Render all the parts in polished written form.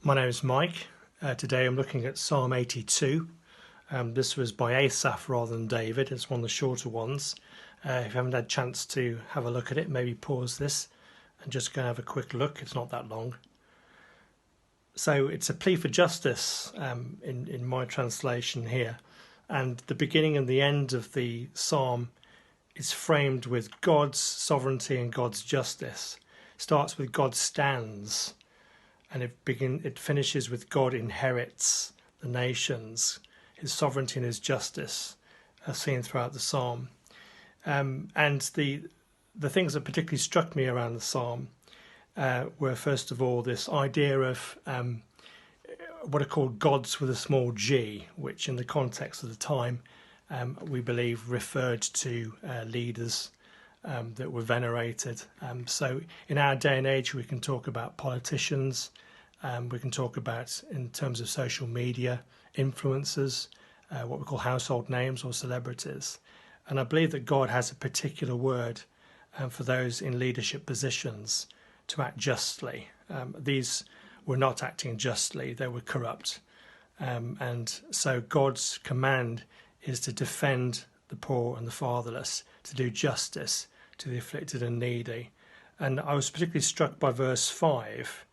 My name is Mike. Today I'm looking at Psalm 82. This was by Asaph rather than David. It's one of the shorter ones. If you haven't had a chance to have a look at it, maybe pause this and just go and have a quick look. It's not that long. So it's a plea for justice in my translation here. And the beginning and the end of the psalm is framed with God's sovereignty and God's justice. It starts with God stands. And it finishes with God inherits the nations, his sovereignty and his justice are seen throughout the psalm. And the things that particularly struck me around the psalm were, first of all, this idea of what are called gods with a small g, which in the context of the time we believe referred to leaders that were venerated. So in our day and age, we can talk about politicians, we can talk about, in terms of social media, influencers, what we call household names or celebrities. And I believe that God has a particular word for those in leadership positions to act justly. These were not acting justly, they were corrupt. And so God's command is to defend the poor and the fatherless, to do justice to the afflicted and needy. And I was particularly struck by verse 5,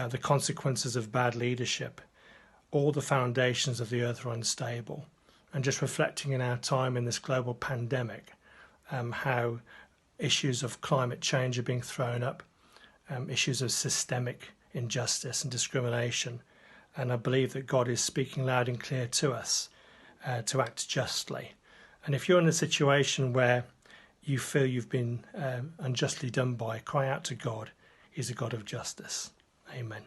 the consequences of bad leadership. All the foundations of the earth are unstable. And just reflecting in our time in this global pandemic, how issues of climate change are being thrown up, issues of systemic injustice and discrimination. And I believe that God is speaking loud and clear to us to act justly. And if you're in a situation where you feel you've been unjustly done by, cry out to God. He's a God of justice. Amen.